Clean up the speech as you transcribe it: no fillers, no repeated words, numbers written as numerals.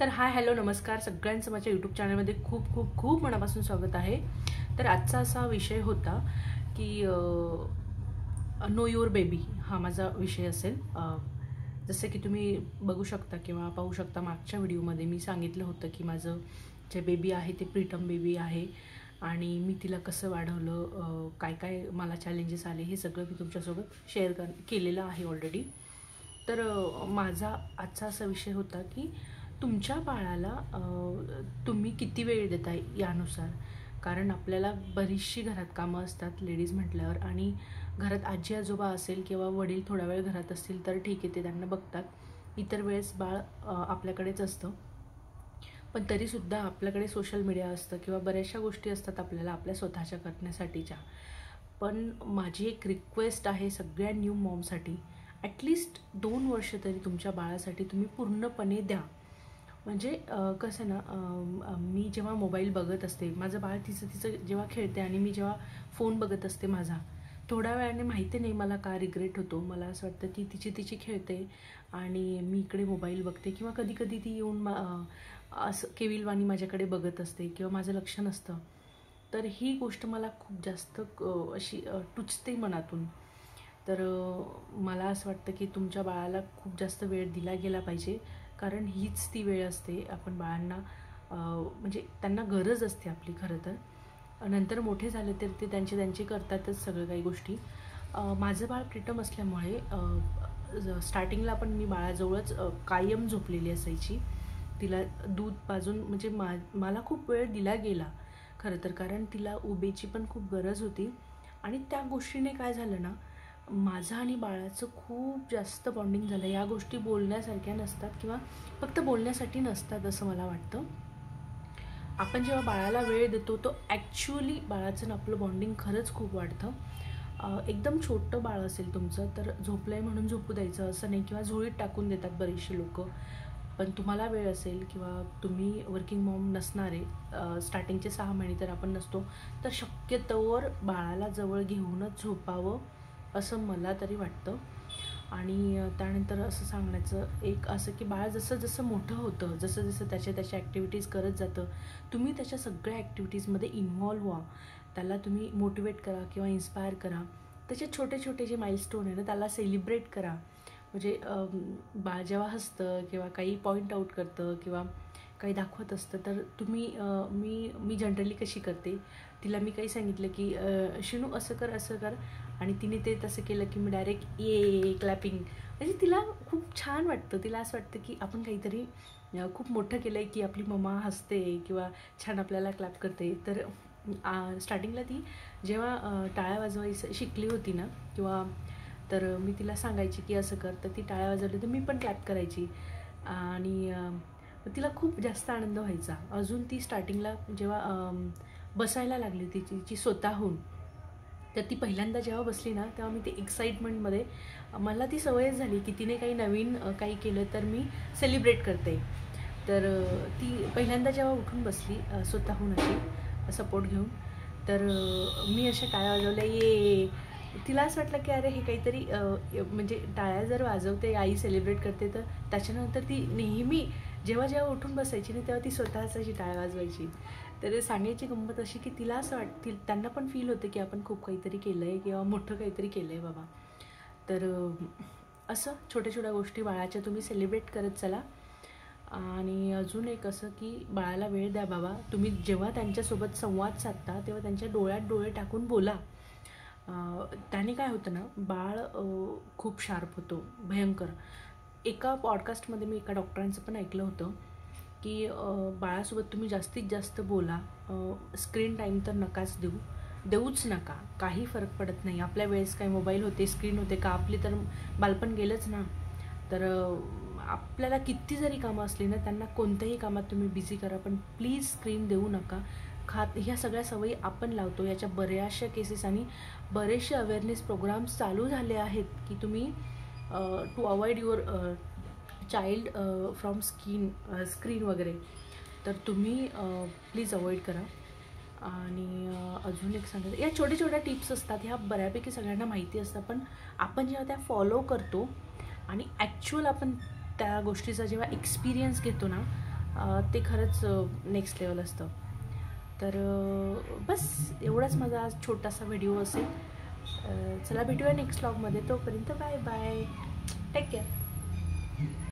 तर hi hello नमस्कार सगळ्यांचं माझ्या यूट्यूब चॅनलमध्ये खूप खूप खूप मनापासून स्वागत आहे. तर आजचा असा विषय होता की नो युअर बेबी हा माझा विषय असेल. जसं की तुम्ही बघू शकता किंवा पाहू शकता, मागच्या व्हिडिओमध्ये मी सांगितलं होतं की माझं जे बेबी आहे ते प्रीतम बेबी आहे आणि मी तिला कसं वाढवलं, काय काय मला चॅलेंजेस आले, हे सगळं मी तुमच्यासोबत शेअर केलेलं आहे ऑलरेडी. तर माझा आजचा असा विषय होता की तुमच्या बाळाला तुम्ही किती वेळ देताय यानुसार. कारण आपल्याला बरीचशी घरात कामं असतात लेडीज म्हटल्यावर, आणि घरात आजी आजोबा असेल किंवा वडील थोडा वेळ घरात असतील तर ठीक आहे, ते त्यांना बघतात. इतर वेळेस बाळ आपल्याकडेच असतं. पण तरीसुद्धा आपल्याकडे सोशल मीडिया असतं किंवा बऱ्याचशा गोष्टी असतात आपल्याला आपल्या स्वतःच्या करण्यासाठीच्या. पण माझी एक रिक्वेस्ट आहे सगळ्या न्यू मॉमसाठी, ॲटलिस्ट 2 वर्ष तरी तुमच्या बाळासाठी तुम्ही पूर्णपणे द्या. म्हणजे कसं ना, मी जेव्हा मोबाईल बघत असते, माझं बाळ तिचं जेव्हा खेळते आणि मी जेव्हा फोन बघत असते माझा, थोड्या वेळाने माहिती नाही मला का रिग्रेट होतो. मला असं वाटतं की तिची खेळते आणि मी इकडे मोबाईल बघते, किंवा कधी कधी ती येऊन असं केविलवाणी माझ्याकडे बघत असते किंवा माझं लक्ष नसतं. तर ही गोष्ट मला खूप जास्त अशी टुचते मनातून. तर मला असं वाटतं की तुमच्या बाळाला खूप जास्त वेळ दिला गेला पाहिजे, कारण हीच ती वेळ असते आपण बाळांना म्हणजे त्यांना गरज असते आपली खरं तर. नंतर मोठे झाले तर ते त्यांचे करतातच सगळं काही गोष्टी. माझं बाळ प्रीतम असल्यामुळे स्टार्टिंगला पण मी बाळाजवळच कायम झोपलेली असायची. तिला दूध पाजून म्हणजे मला खूप वेळ दिला गेला खरं तर, कारण तिला उबेची पण खूप गरज होती. आणि त्या गोष्टीने काय झालं ना, माझं आणि बाळाचं खूप जास्त बॉन्डिंग झालं. या गोष्टी बोलण्यासारख्या नसतात किंवा फक्त बोलण्यासाठी नसतात असं मला वाटतं. आपण जेव्हा बाळाला वेळ देतो तो ॲक्च्युअली बाळाचं आणि आपलं बॉन्डिंग खरंच खूप वाढतं. एकदम छोटं बाळ असेल तुमचं तर झोपलं आहे म्हणून झोपू द्यायचं असं नाही, किंवा झोळीत टाकून देतात बरेचसे लोक. पण तुम्हाला वेळ असेल किंवा तुम्ही वर्किंग मॉम नसणारे, स्टार्टिंगचे 6 महिने तर आपण नसतो, तर शक्यतोवर बाळाला जवळ घेऊनच झोपावं असं मला तरी वाटतं. आणि त्यानंतर असं सांगण्याचं एक असं की बाळ जसं जसं मोठं होतं, जसं जसं त्याच्या ॲक्टिव्हिटीज करत जातं, तुम्ही त्याच्या सगळ्या ॲक्टिव्हिटीजमध्ये इन्व्हॉल्व व्हा. त्याला तुम्ही मोटिवेट करा किंवा इन्स्पायर करा. त्याचे छोटे छोटे जे माइलस्टोन आहे ना त्याला सेलिब्रेट करा. म्हणजे बाळ जेव्हा हसतं किंवा काही पॉईंट आऊट करतं किंवा काही दाखवत असतं तर तुम्ही मी जनरली कशी करते, तिला मी काही सांगितलं की शिनू असं कर आणि तिने ते तसं केलं की मी डायरेक्ट ये क्लॅपिंग. म्हणजे तिला खूप छान वाटतं. तिला असं वाटतं की आपण काहीतरी खूप मोठं केलं आहे की आपली मम्मा हसते किंवा छान आपल्याला क्लॅप करते. तर स्टार्टिंगला ती जेव्हा टाळ्या वाजवायचं शिकली होती ना, किंवा तर मी तिला सांगायची की असं कर, तर ती टाळ्या वाजवली तर मी पण क्लॅप करायची आणि तिला खूप जास्त आनंद व्हायचा. अजून ती स्टार्टिंगला जेव्हा बसायला लागली तिची स्वतःहून, तर ती पहिल्यांदा जेव्हा बसली ना तेव्हा मी ते एक्साइटमेंटमध्ये, मला ती सवयच झाली की तिने काही नवीन काही केलं तर मी सेलिब्रेट करते. तर ती पहिल्यांदा जेव्हा उठून बसली स्वतःहून अशी सपोर्ट घेऊन, तर मी अशा टाळ्या वाजवल्या ये. तिला असं वाटलं की अरे हे काहीतरी म्हणजे टाळ्या जर वाजवते आई सेलिब्रेट करते, तर त्याच्यानंतर ती नेहमी जेव्हा जेव्हा उठून बसायची ना तेव्हा ती स्वतःच अशी टाळ्या वाजवायची. तर सांगायची गंमत अशी की तिला असं त्यांना पण फील होतं की आपण खूप काहीतरी केलं आहे किंवा मोठं काहीतरी केलं आहे बाबा. तर असं छोट्या छोट्या गोष्टी बाळाच्या तुम्ही सेलिब्रेट करत चला. आणि अजून एक असं की बाळाला वेळ द्या बाबा. तुम्ही जेव्हा त्यांच्यासोबत संवाद साधता तेव्हा त्यांच्या डोळ्यात डोळे टाकून बोला. त्याने काय होतं ना, बाळ खूप शार्प होतो, भयंकर. एका पॉडकास्टमध्ये मी एका डॉक्टरांचं पण ऐकलं होतं की बाळासोबत तुम्ही जास्तीत जास्त बोला, स्क्रीन टाईम तर नकाच देऊच नका. काही फरक पडत नाही. आपल्या वेळेस काय मोबाईल होते, स्क्रीन होते का, आपली तर बालपण गेलंच ना. तर आपल्याला किती जरी कामं असली ना, त्यांना कोणत्याही कामात तुम्ही बिझी करा, पण प्लीज स्क्रीन देऊ नका. ह्या सगळ्या सवयी आपण लावतो. याच्या बऱ्याचशा केसेस आणि बरेचसे अवेअरनेस प्रोग्राम्स चालू झाले आहेत की तुम्ही to avoid your child from screen वगैरे. तर तुम्ही प्लीज अवॉइड करा. आणि अजून एक सांगायचं, या छोट्या छोट्या टिप्स असतात, ह्या बऱ्यापैकी सगळ्यांना माहिती असतात, पण आपण जेव्हा त्या फॉलो करतो आणि ॲक्च्युअल आपण त्या गोष्टीचा जेव्हा एक्सपिरियन्स घेतो ना, ते खरंच नेक्स्ट लेवल असतं. तर बस एवढाच माझा आज छोटासा व्हिडिओ असेल. चला भेटूया नेक्स्ट व्लॉगमध्ये. तोपर्यंत बाय बाय, टेक केअर.